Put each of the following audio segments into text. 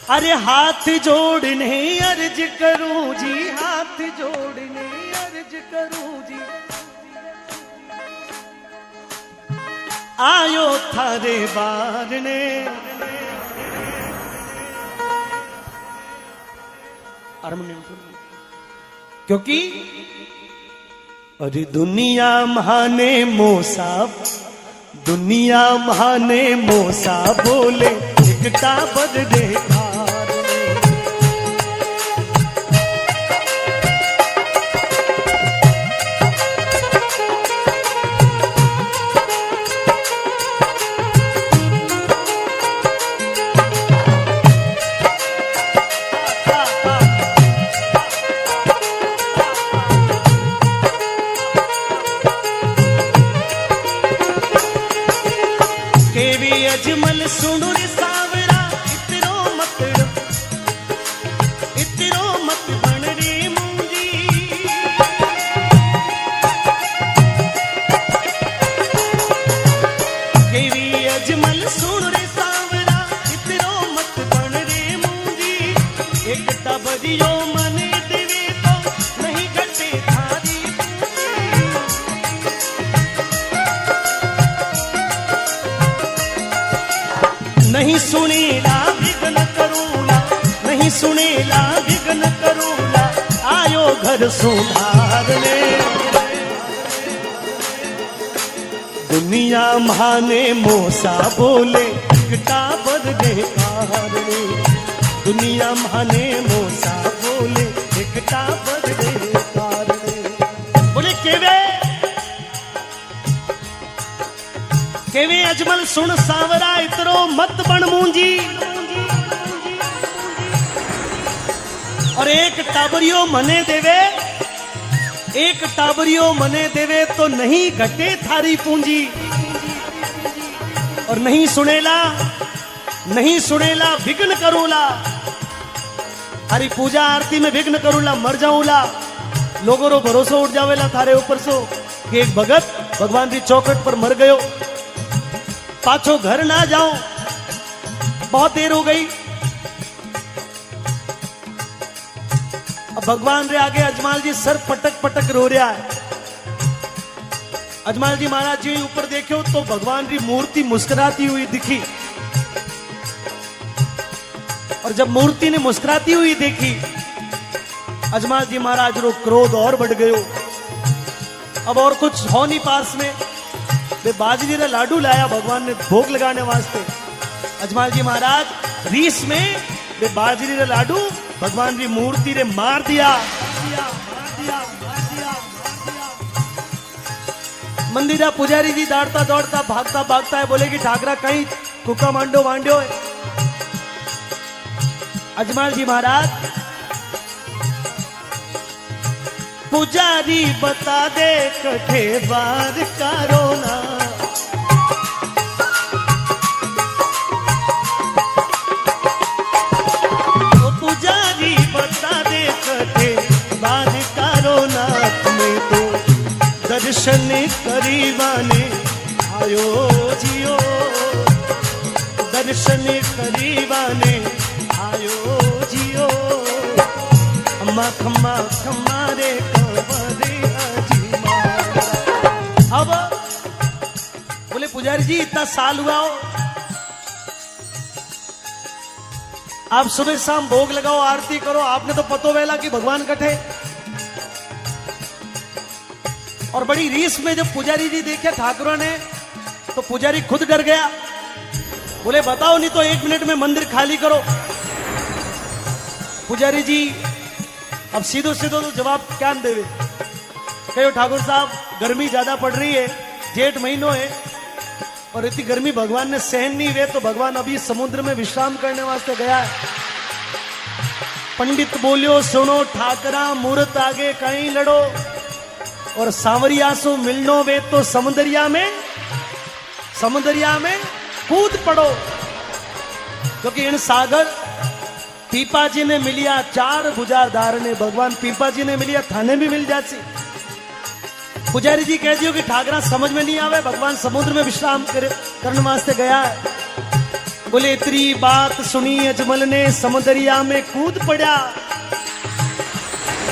अरे हाथ जोड़ने अर्ज करूं जी, हाथ जोड़ने अर्ज करूं जी, आयो थारे बारने। क्योंकि अरे दुनिया महाने मोसा, दुनिया महाने मोसा बोले एकता बदले अजमल सुनो रे सावरा, इतरो मत बन रे मुंजी। केवी अजमल सुनो रे सावरा, इतरो मत बन रे मुंजी। एकता बदियो मने देवे तो नहीं घटे थारी नहीं सुनेला विघ्न करूला, नहीं सुनेला विघ्न करूला, आयो घर सुधारने। दुनिया महाने मोसा बोले एकता बदले कारणे। दुनिया महाने मोसा बोले एकता बदले कारणे। बोले केवे अजमल सुन सावरा, इतरो मत बन मूंजी। और एक टाबरियो मने देवे, एक टाबरियो मने देवे तो नहीं घटे थारी पूंजी। और नहीं सुनेला, नहीं सुनेला विघ्न करूला। हरी पूजा आरती में विघ्न करूला, मर जाऊला। लोगों रो भरोसा उठ जावेला थारे ऊपर सो कि एक भगत भगवान की चौखट पर मर गयो, पाछो घर ना जाओ, बहुत देर हो गई। अब भगवान रे आगे अजमाल जी सर पटक पटक रो रहा है। अजमाल जी महाराज जी ऊपर देखो तो भगवान की मूर्ति मुस्कुराती हुई दिखी। और जब मूर्ति ने मुस्कुराती हुई देखी, अजमाल जी महाराज रो क्रोध और बढ़ गयो। अब और कुछ हो नहीं पास में, वे बाजरी रे लाडू लाया भगवान ने भोग लगाने वास्ते। अजमाल जी महाराज रीस में वे बाजरी रे लाडू भगवान की मूर्ति रे मार दिया। मंदिरा पुजारी जी दौड़ता दौड़ता भागता भागता है, बोले कि ठाकरा कहीं कुका मांडो मांडो है। अजमाल जी महाराज पुजारी बता दे कठे बार करो ना। वो पुजारी बता दे कठे बार करो ना। तुम्हें तो दर्शन करीवाने आयो जियो, दर्शन करीवाने आयो जियो। खम्मा खम्मा खम्मा रे अब बोले पुजारी जी इतना साल हुआ हो, आप सुबह शाम भोग लगाओ, आरती करो, आपने तो पतो वेला कि भगवान कटे। और बड़ी रीस में जब पुजारी जी देखे ठाकुरों ने, तो पुजारी खुद डर गया। बोले बताओ नहीं तो 1 मिनट में मंदिर खाली करो। पुजारी जी अब सीधो सीधो तो जवाब क्या देवे। कहो ठाकुर साहब गर्मी ज्यादा पड़ रही है, जेठ महीनों है और इतनी गर्मी भगवान ने सहन नहीं हुए, तो भगवान अभी समुद्र में विश्राम करने वास्ते गया है। पंडित बोलियो सुनो ठाकरा, मूर्त आगे कहीं लड़ो और सांवरिया सो मिलनो वे तो समुद्रिया में कूद पड़ो। क्योंकि इन सागर पीपा जी ने मिलिया 4 भुजाधार ने, भगवान पीपा जी ने मिलिया थाने भी मिल जाती। पुजारी जी कह दियो कि ठाकरा समझ में नहीं आवे, भगवान समुद्र में विश्राम करने वास्ते गया है। बोले इतनी बात सुनी अजमल ने समुदरिया में कूद पड़ा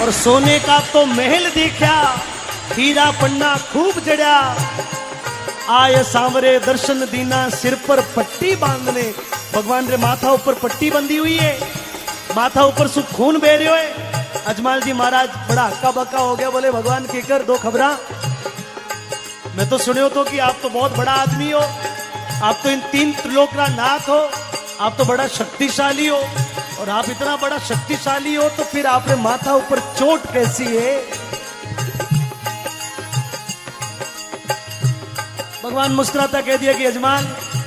और सोने का तो महल देखा, हीरा पन्ना खूब जड़ा। आय सांवरे दर्शन दीना, सिर पर पट्टी बांधने। भगवान रे माथा ऊपर पट्टी बंधी हुई है, माथा ऊपर सु खून बह रहे है। अजमल जी महाराज बड़ा हक्का बक्का हो गया, बोले भगवान की कर दो खबरा। मैं तो सुने हो तो कि आप तो बहुत बड़ा आदमी हो, आप तो इन 3 त्रिलोक का नाथ हो, आप तो बड़ा शक्तिशाली हो, और आप इतना बड़ा शक्तिशाली हो तो फिर आपने माथा ऊपर चोट कैसी है? भगवान मुस्कुराता कह दिया कि अजमल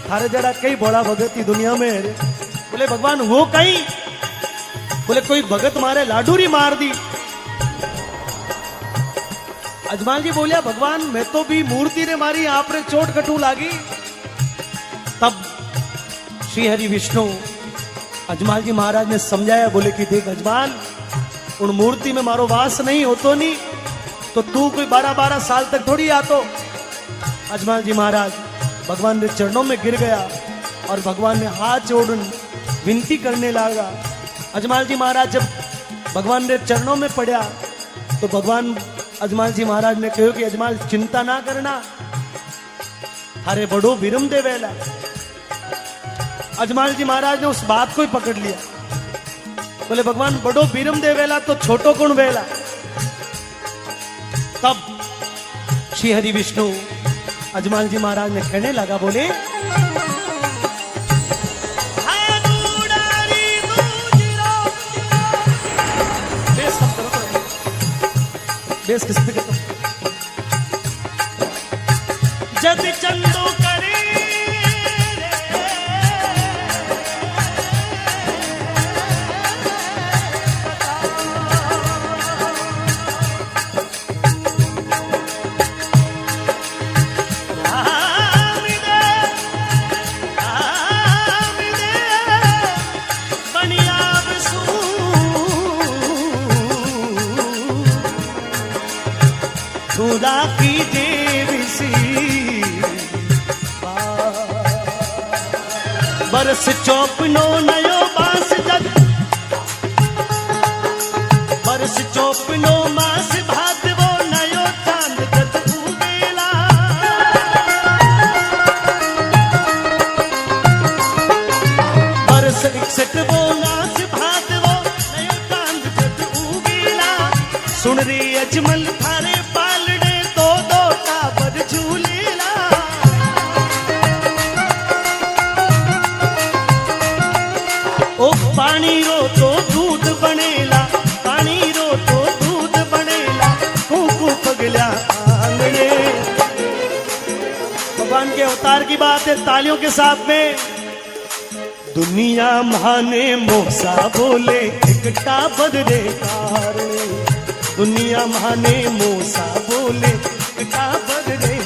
थारे जरा कई बड़ा भगत ही दुनिया में है। बोले भगवान वो कहीं? बोले कोई भगत मारे लाडूरी मार दी। अजमल जी बोलिया भगवान मैं तो भी मूर्ति ने मारी, आपने चोट कटू लागी। तब श्री हरि विष्णु अजमल जी महाराज ने समझाया, बोले कि देख अजमल, उन मूर्ति में मारो वास नहीं होतो नहीं तो तू कोई 12-12 साल तक थोड़ी आतो। अजमल जी महाराज भगवान के चरणों में गिर गया और भगवान ने हाथ जोड़ विनती करने लगा। अजमल जी महाराज जब भगवान के चरणों में पड़ा तो भगवान अजमल जी महाराज ने कहो कि अजमल चिंता ना करना, अरे बड़ो विरम दे वेला। अजमल जी महाराज ने उस बात को ही पकड़ लिया, बोले भगवान बड़ो विरम दे वेला तो छोटो कौन वेला। तब श्री हरि विष्णु अजमल जी महाराज ने कहने लगा, बोले बेस किस पे करता जद चंदो करे की देवी बरस चौपनो नयो बास जग, बरस चौपनो मास भात वो नयो चांद जग उगेला। बरस 61 वो नास भात वो नयो चांद जग उगेला। सुन रे अजमल थारे पानी रो तो दूध बनेला, पानी रो तो दूध बनेला, कुकू पगला आंगने। भगवान के अवतार की बात है, तालियों के साथ में। दुनिया महाने मोसा बोले एकटा बदले कारणे, दुनिया महाने मोसा बोले एकटा बदले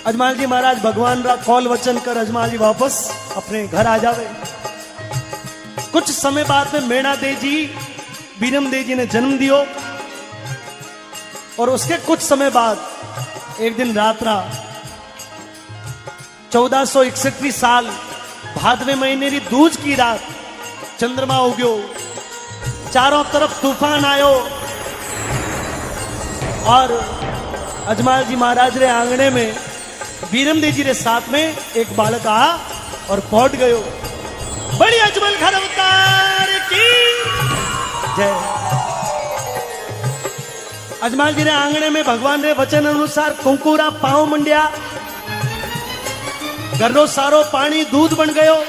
अजमल जी महाराज भगवान रा कौल वचन कर अजमल जी वापस अपने घर आ जावे। कुछ समय बाद में मेणा दे जी बीरम दे जी ने जन्म दियो और उसके कुछ समय बाद एक दिन रात रा 1461 साल भादवे महीने री दूज की रात चंद्रमा उग्यो, चारों तरफ तूफान आयो और अजमल जी महाराज रे आंगने में बीरम देव जी के साथ में एक बालक आ और पहुंच गयो। बड़ी अजमल खान अवतार की जय। अजमल जी रे आंगणे में भगवान रे वचन अनुसार कुंकुरा पांव मंडिया, घरो सारो पानी दूध बन गयो,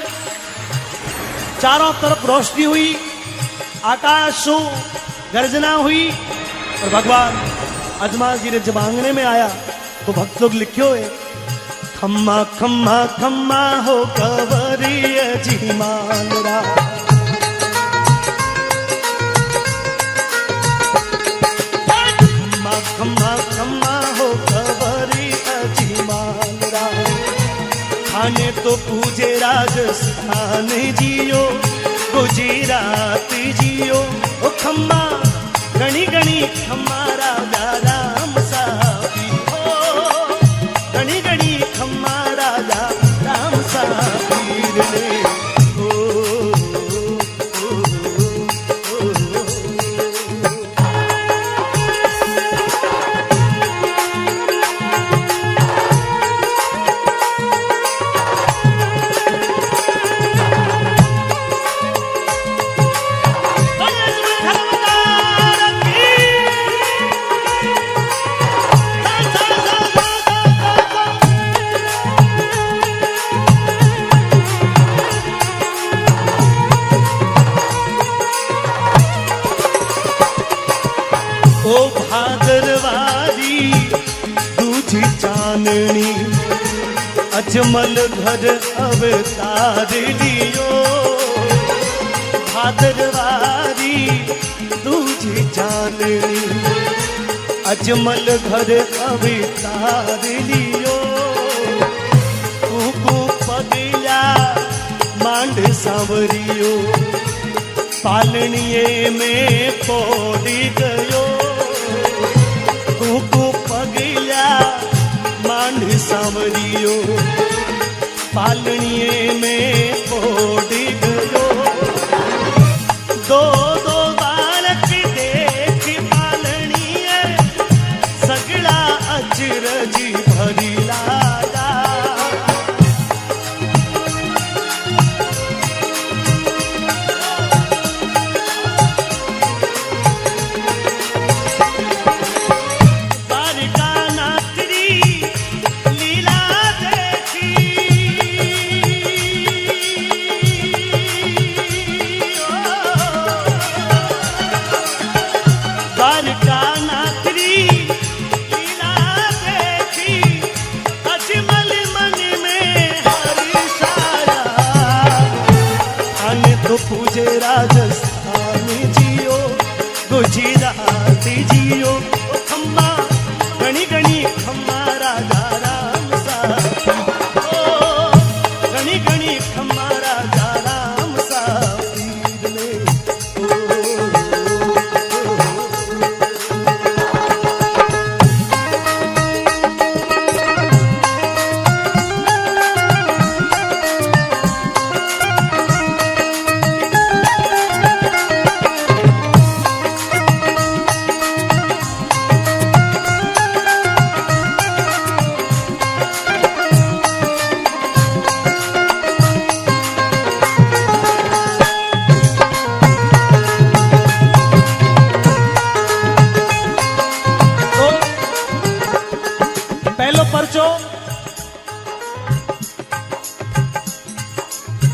चारों तरफ रोशनी हुई, आकाश गर्जना हुई और भगवान अजमल जी रे जब आंगणे में आया तो भक्त लोग लिखियो है, खम्मा खम्मा खम्मा हो कवरिया जी मांगरा, खम्मा खम्मा खम्मा हो खबरी अजीमान राम खाने तो पूजे राजस्थान जियो गुजरात जियो ओ खम्मा गणी गणी खम्मा राजा राम साबी हो गणी गणी खम्मा राजा राम साबीर ने ओ भादरवारी दूजी चांदनी अजमल घर अवतार लियो भादरवारी दूजी चांदनी अजमल घर अवतार लियो कुकू पगला मांड सांवरियो पालनिए में पोड़ी गयो कुकू पगला मांड सांवरियो पालनिए में पोड़ी गयो दो दो बालक देख पालनिए सगड़ा अचरजी भरी लागा तो पूजे राजस्थान जियो गुजरात जियो ओ खम्मा गणी गणी खम्मा राजा राम साबी ओ गणी गणी खम्मा राजा राम साबी ने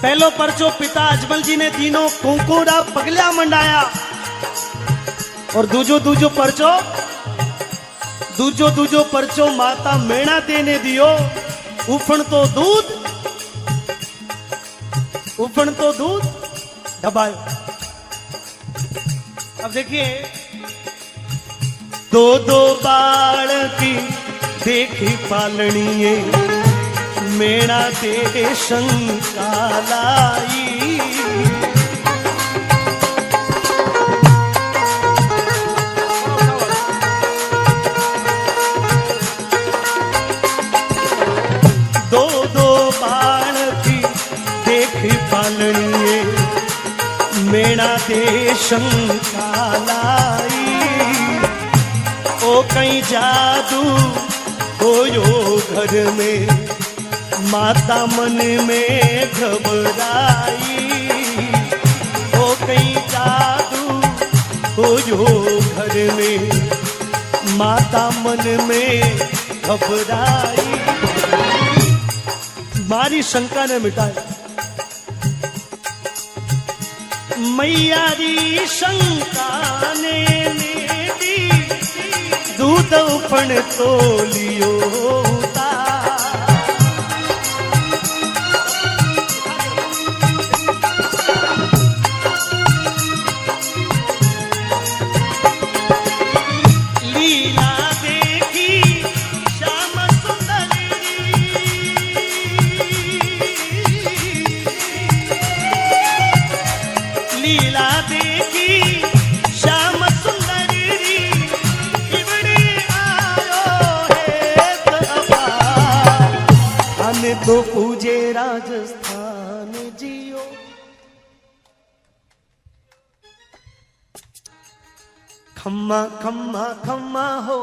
पहलो परचो पिता अजमल जी ने तीनों कुंकुड़ा पगलिया मंडाया और दूजो दूजो परचो माता मेणा देने दियो उफण तो दूध दबायो। अब देखिए दो दो बालकी देखी पालनिए मेणा दे शंका लाई दो दो बालकी देखी पालनिए मेणा दे शंका लाई ओ कहीं जादू होयो घर में माता मन में घबराई ओ कहीं जादू हो जो घर में माता मन में घबराई मारी शंका ने मिटाई मैया री शंका ने दी दूध उफण तो लियो लीला देख तो पूजे राजस्थान जियो। खम्मा खम्मा खम्मा हो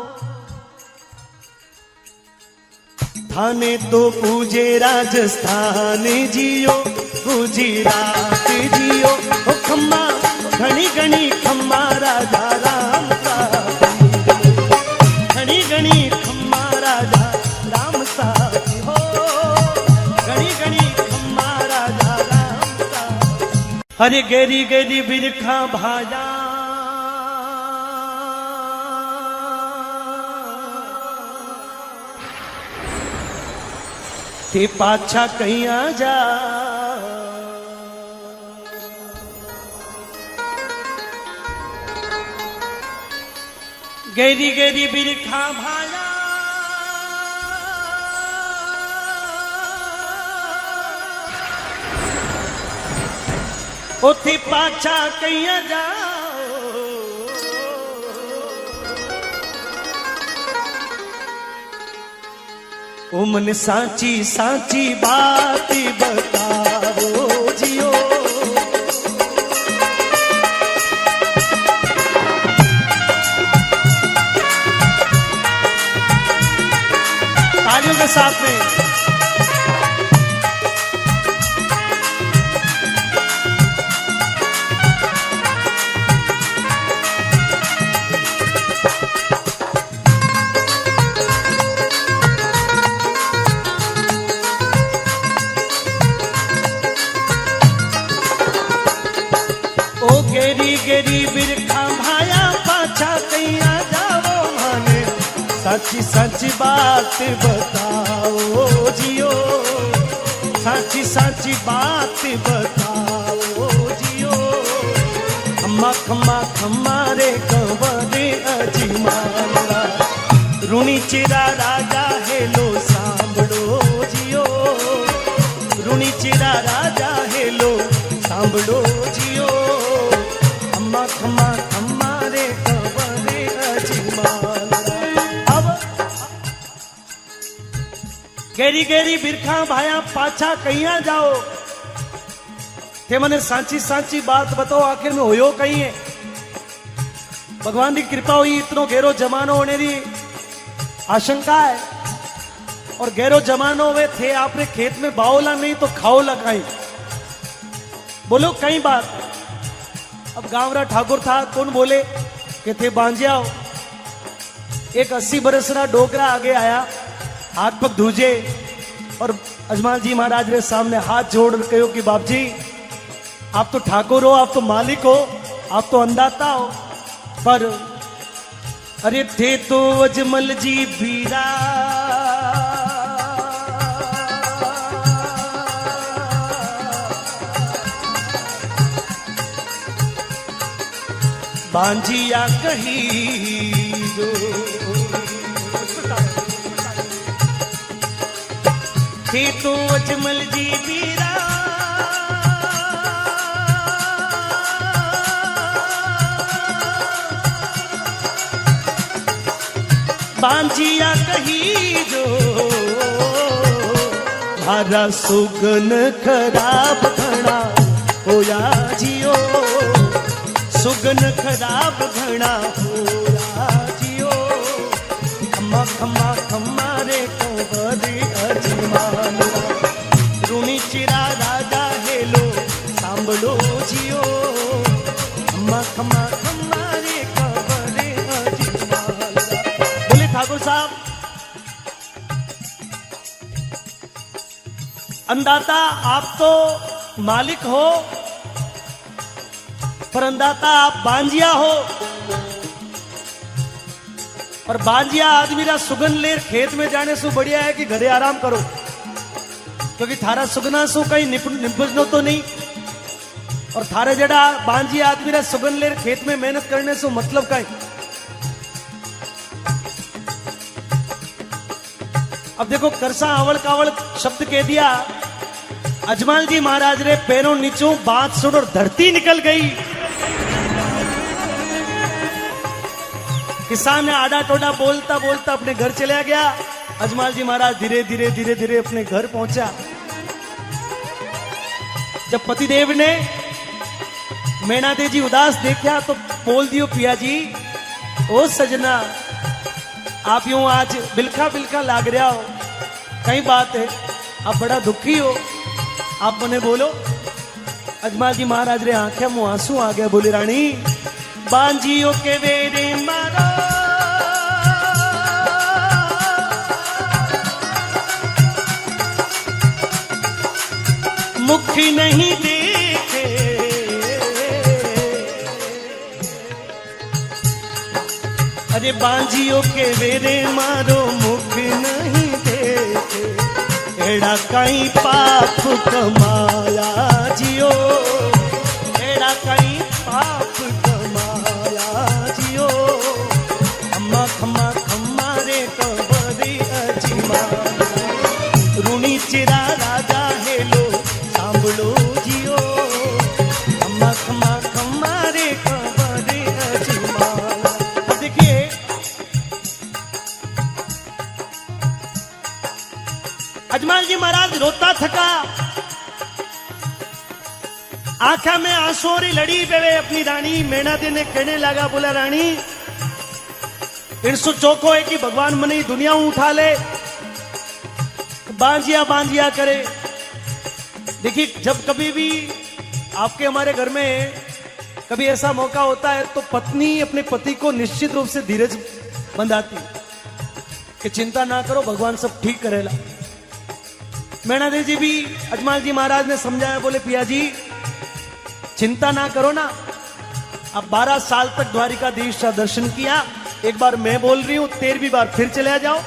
थाने तो पूजे राजस्थान जियो, गुजरात जियो। ओ खम्मा घणी घणी खम्मा राजा राम सा, घणी घणी खम्मा राजा राम सा हो, घणी घणी खम्मा राजा राम सा। अरे गेरी गेरी बिरखा भाजा ते पाछा कहीं आ जा। गेरी गेरी बिरखा भाला ओथे पाछा कहीं आ जा। ओ मन साची साची बात बताओ जियो। तालियों के साथ में गेरी गेरी बिरखा भाया पाछा कहीं आ जाओ। माने सच्ची सच्ची बात बताओ जियो, सच्ची सच्ची बात बताओ जियो। खम्मा खम्मा खम्मा रे कंवरे अजमाला, रूणी चिरा राजा हेलो सांभळो जियो, रूणी चिरा राजा हेलो सांभळो जियो। खम्मा खम्मा रे कंवरे अजमाला। अब गेरी गेरी बिरखा भाया पाछा कहीं आ जाओ। थे मने सांची सांची बात बताओ आखिर में होयो कहीं है। भगवान की कृपा हुई, इतनो गहरो जमानो होने री आशंका है। और गहरो जमानो हुए थे आपने खेत में बाओला नहीं तो खाओ लगाई। बोलो कई बात। अब गांवरा ठाकुर था, कौन बोले कि थे बांजियाओ। एक 80 बरसना डोकरा आगे आया, हाथ पग धूजे और अजमाल जी महाराज ने सामने हाथ जोड़ कहो कि बाप जी आप तो ठाकुर हो, आप तो मालिक हो, आप तो अंदाता हो, पर अरे थे तो अजमल जी बीरा। बांजिया कही जो थे तो अजमल जी बीरा। बांजिया कही जो भारा सुगन खराब घना होया जियो, सुगन खराब घना होया जियो। खम्मा खम्मा खम्मा रे कंवरे अजमाला, रूणी चिरा राजा हेलो सांभळो जियो। खम्मा खम्मा खम्मा रे कंवरे अजमाला। बोले ठाकुर साहब, अंदाता आप तो मालिक हो, पर अंदाता आप बांजिया हो। और बांजिया आदमी रा सुगन लेर खेत में जाने से बढ़िया है कि घरे आराम करो, क्योंकि थारा सुगना सु कहीं निपजनो तो नहीं। और थारे जड़ा बांजिया आदमी रा सुगन लेर खेत में मेहनत करने से मतलब कहीं। अब देखो करसा आवड़ कावड़ शब्द कह दिया, अजमाल जी महाराज रे पैरों नीचों बात सुन और धरती निकल गई। किसान ने आड़ा टोड़ा बोलता बोलता अपने घर चला गया। अजमाल जी महाराज धीरे धीरे धीरे धीरे अपने घर पहुंचा। जब पतिदेव ने मैनादेव जी उदास देखा तो बोल दियो पिया जी, ओ सजना आप यूं आज बिलखा बिलखा लाग रहा हो, कई बात है, आप बड़ा दुखी हो, आप मने बोलो। अजमाल जी महाराज रे आंखें मुंह आंसू आ गया। बोले रानी बांजियो के वेरे मारो मुख नहीं देखे, अरे बांजियो के वेरे मारो मुख नहीं देखे, एड़ा कहीं पाप कमाया जियो, एड़ा कहीं पाप कमाया जियो, अम्मा खम्मा खम्मा रे कबरी अजीमा, रूनी चिरा राजा हेलो सांभलो जियो, अम्मा खम्मा खम्मा रे कबरी अजीमा। अब देखिए अजमाल जी महाराज रोता थका, आंखा में आंसू री लड़ी पे वे अपनी रानी मैनादेवी ने कहने लगा, बोला रानी इनसु चौको है कि भगवान मने ही दुनिया उठा ले, बांजिया बांजिया करे। देखिए जब कभी भी आपके हमारे घर में कभी ऐसा मौका होता है तो पत्नी अपने पति को निश्चित रूप से धीरज बंधाती कि चिंता ना करो भगवान सब ठीक करेला। मैनादेवी जी भी अजमाल जी महाराज ने समझाया, बोले पिया जी चिंता ना करो ना, अब 12 साल तक द्वारिकाधीश का दर्शन किया, एक बार मैं बोल रही हूं 13वीं बार फिर चले जाओ,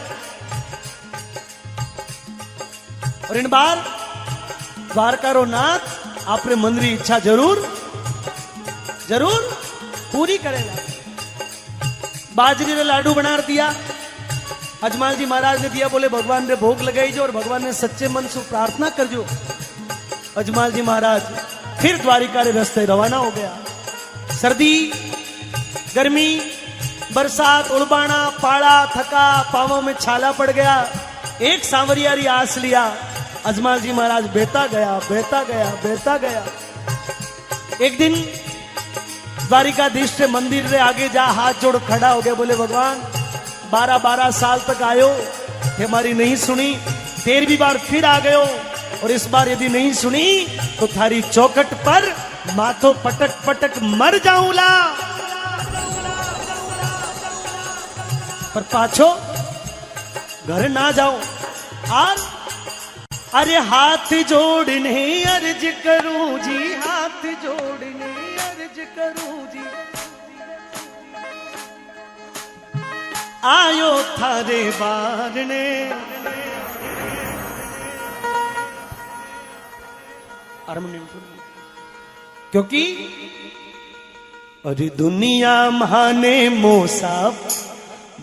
और इन बार द्वारकारो नाथ आपने मन री इच्छा जरूर जरूर पूरी करेगा। बाजरी रे लाडू बना दिया, अजमाल जी महाराज ने दिया, बोले भगवान ने भोग लगाई जो और भगवान ने सच्चे मन से प्रार्थना कर जो। अजमाल जी महाराज फिर द्वारिका रे रास्ते रवाना हो गया। सर्दी गर्मी बरसात उड़बाना पाड़ा थका पावों में छाला पड़ गया, एक सांवरियारी आस लिया, अजमाल जी महाराज बेता गया बेता गया बेता गया। एक दिन द्वारिकाधीश से मंदिर रे आगे जा हाथ जोड़ खड़ा हो गया, बोले भगवान 12 साल तक आयो, हमारी नहीं सुनी, 13वीं बार फिर आ गयो, और इस बार यदि नहीं सुनी तो थारी चौखट पर माथो पटक पटक मर जाऊंला, पर पाछो घर ना जाओ। और अरे हाथ जोड़ने अर्ज करूं जी, हाथ जोड़ने अर्ज करूं जी, आयो थारे बारने, क्योंकि अरे दुनिया महाने मोसा,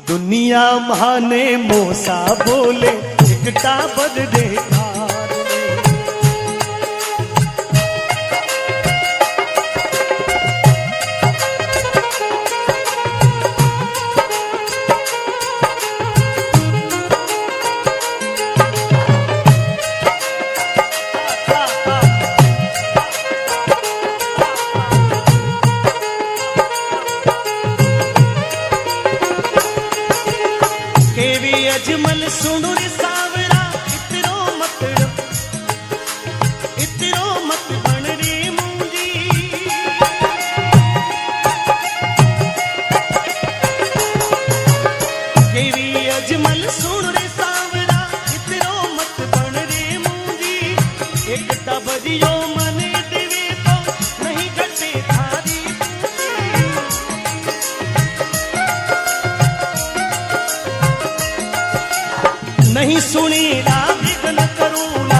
दुनिया महाने मोसा बोले एकटा बदले अजमल सुनो रे सावरा, इतरो मत बन रे मुंजी, केवी अजमल सुनो रे सावरा, इतरो मत बन रे मुंजी, एक तबदियो मने देवे तो नहीं घटे थारी नहीं सुनेला विघ्न करूला,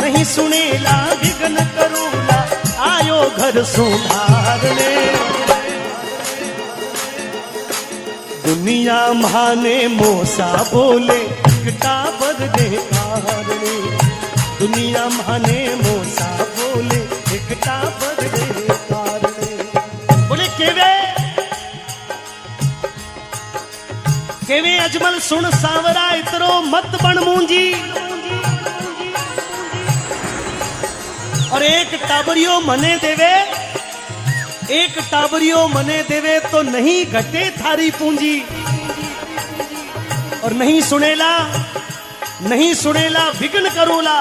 नहीं सुनेला विघ्न करूला, आयो घर सुधारने। दुनिया माने मोसा बोले एकटा बदले कारणे, दुनिया माने मोसा बोले एकटा बदले कारणे। बोले केवे अजमल सुन सांवरा इतरो मत बन मूंजी, और एक टाबरियो मने देवे, एक टाबरियो मने देवे तो नहीं घटे थारी पूंजी। और नहीं सुनेला, नहीं सुनेला विघ्न करूला,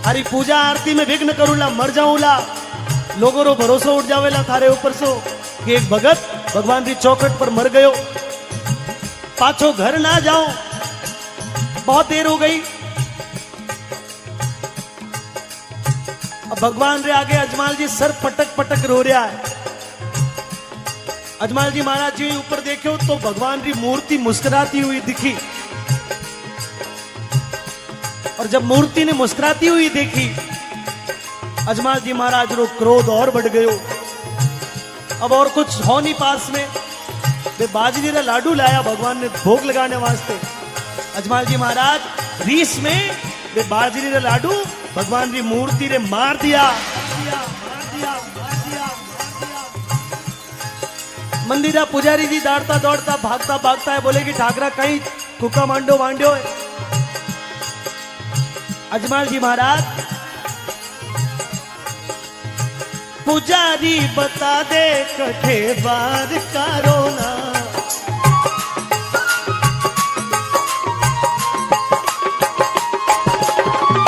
हरी पूजा आरती में विघ्न करूला, मर जाऊला। लोगों रो भरोसा उठ जावेला थारे ऊपर सो कि एक भगत भगवान की चौखट पर मर गयो, पाछो घर ना जाओ, बहुत देर हो गई। अब भगवान रे आगे अजमाल जी सर पटक पटक रो रहा है। अजमाल जी महाराज जी ऊपर देखो तो भगवान की मूर्ति मुस्कुराती हुई दिखी, और जब मूर्ति ने मुस्कुराती हुई देखी, अजमाल जी महाराज रो क्रोध और बढ़ गयो। अब और कुछ हो नहीं पास में, वे बाजरी रा लाडू लाया भगवान ने भोग लगाने वास्ते। अजमाल जी महाराज रीस में वे बाजरी रा लाडू भगवान की मूर्ति ने मार दिया। मंदिरा पुजारी जी दौड़ता दौड़ता भागता भागता है, बोले कि ठाकरा कहीं कुका मांडो मांडो है। अजमाल जी महाराज पुजारी बता दे कठे बार कारो ना,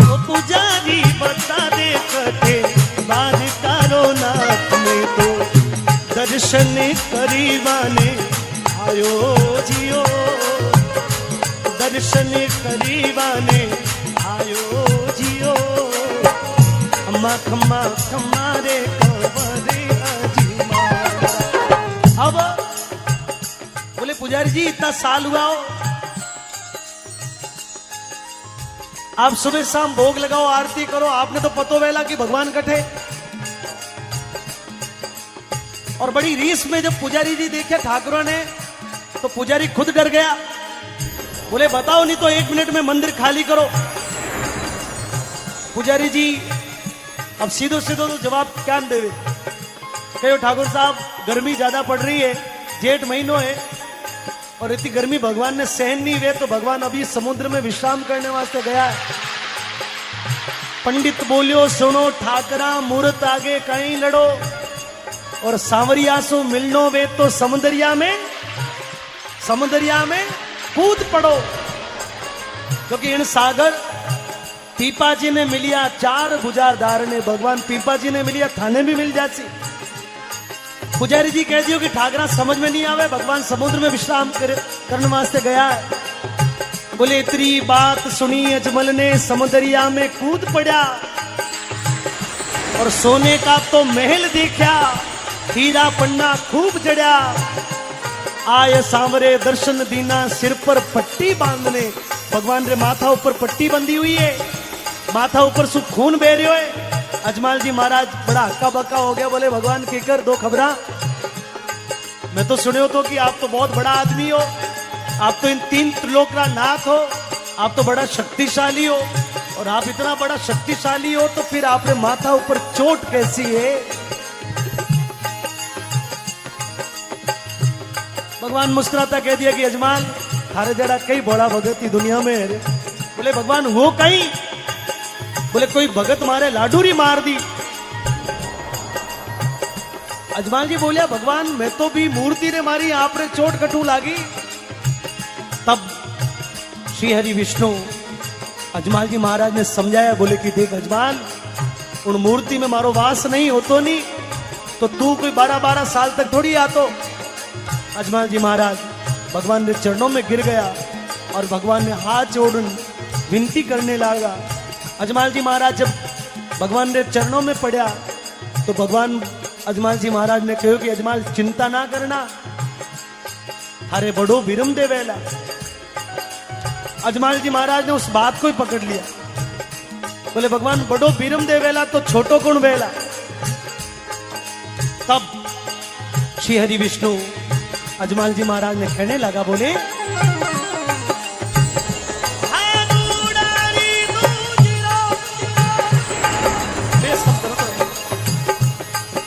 वो पुजारी बता दे कठे बार कारो ना, तुम्हें तो दर्शन करीवाने आयो जियो, दर्शन करीवाने आयो जियो, खम्मा खम्मा खम्मा रे कवरे अजीमा। अब बोले पुजारी जी इतना साल हुआ हो, आप सुबह शाम भोग लगाओ, आरती करो, आपने तो पतो वेला कि भगवान कठे। और बड़ी रीस में जब पुजारी जी देखे ठाकुरों ने, तो पुजारी खुद डर गया। बोले बताओ नहीं तो 1 मिनट में मंदिर खाली करो। पुजारी जी अब सीधो सीधो तो जवाब क्या देवे, कहो ठाकुर साहब गर्मी ज्यादा पड़ रही है, जेठ महीनों है, और इतनी गर्मी भगवान ने सहन नहीं हुए, तो भगवान अभी समुद्र में विश्राम करने वास्ते गया है। पंडित बोलियो सुनो ठाकरा मूर्त आगे कहीं लड़ो, और सांवरिया सो मिलनो वे तो समुद्रिया में कूद पड़ो, क्योंकि इन सागर पीपा जी ने मिलिया 4 बुझारदार ने, भगवान पीपा जी ने मिलिया थाने भी मिल जाती। पुजारी जी कह दियो कि ठाकरा समझ में नहीं आवे, भगवान समुद्र में विश्राम करने वास्ते गया है। बोले इतनी बात सुनी अजमल ने समुद्रिया में कूद पड़ा, और सोने का तो महल देखा, हीरा पन्ना खूब जड़ा, आय सांवरे दर्शन दीना सिर पर पट्टी बांधने। भगवान रे माथा ऊपर पट्टी बंधी हुई है, माथा ऊपर सु खून बह रहे हो। अजमाल जी महाराज बड़ा हक्का बक्का हो गया, बोले भगवान की कर दो खबरा, मैं तो सुने हो तो कि आप तो बहुत बड़ा आदमी हो, आप तो इन 3 त्रिलोक का नाथ हो, आप तो बड़ा शक्तिशाली हो, और आप इतना बड़ा शक्तिशाली हो तो फिर आपने माथा ऊपर चोट कैसी है। भगवान मुस्कुराता कह दिया कि अजमाल थारे जरा कई बड़ा भगत ही दुनिया में है। बोले भगवान वो कहीं, बोले कोई भगत मारे लाडूरी मार दी। अजमाल जी बोलिया भगवान मैं तो भी मूर्ति ने मारी, आपने चोट कटू लागी। तब श्री हरि विष्णु अजमाल जी महाराज ने समझाया, बोले कि देख अजमाल उन मूर्ति में मारो वास नहीं होतो नहीं, तो तू कोई 12-12 साल तक थोड़ी आतो। अजमाल जी महाराज भगवान के चरणों में गिर गया, और भगवान ने हाथ जोड़ विनती करने लगा। अजमाल जी महाराज जब भगवान के चरणों में पड़ा, तो भगवान अजमाल जी महाराज ने कहो कि अजमाल चिंता ना करना, थारे बड़ो विरम दे वेला। अजमाल जी महाराज ने उस बात को ही पकड़ लिया, बोले भगवान बड़ो विरम दे वेला तो छोटो कौन वेला। तब श्री हरि विष्णु अजमाल जी महाराज ने कहने लगा, बोले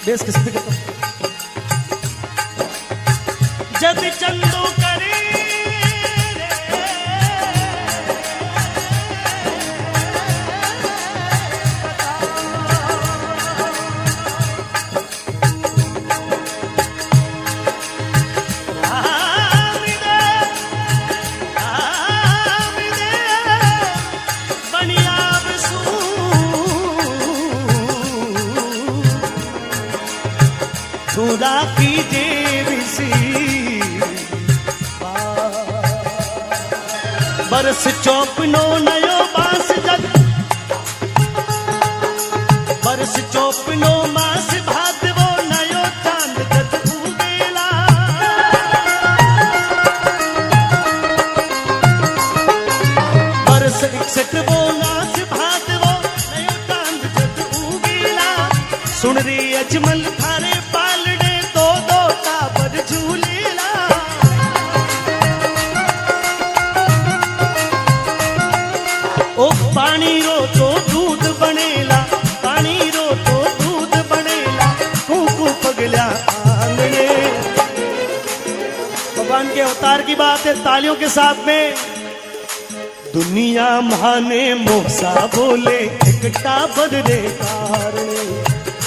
बेस किस पे जब चंदो करे खुदा कीजे ऋषि बरस चौपनो नयो बांस जग बरस चौपनो मास भादवो नयो चांद जग उगेला बरस 61 नास भादवो नयो चांद जग उगेला सुन रे अजमल थारे पालड़े दो दो टाबर झूलेला ओ पानी रो तो दूध बनेला पानी रो तो दूध बनेला कूकू पगला आंगने भगवान के अवतार की बात है तालियों के साथ में दुनिया माने मोसा बोले एक टाबर रे कारणे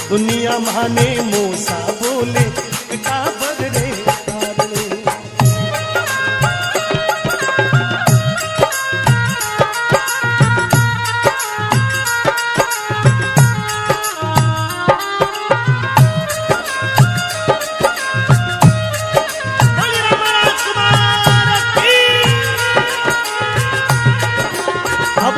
दुनिया माने मोसा बोले एक टाबर रे कारणे अब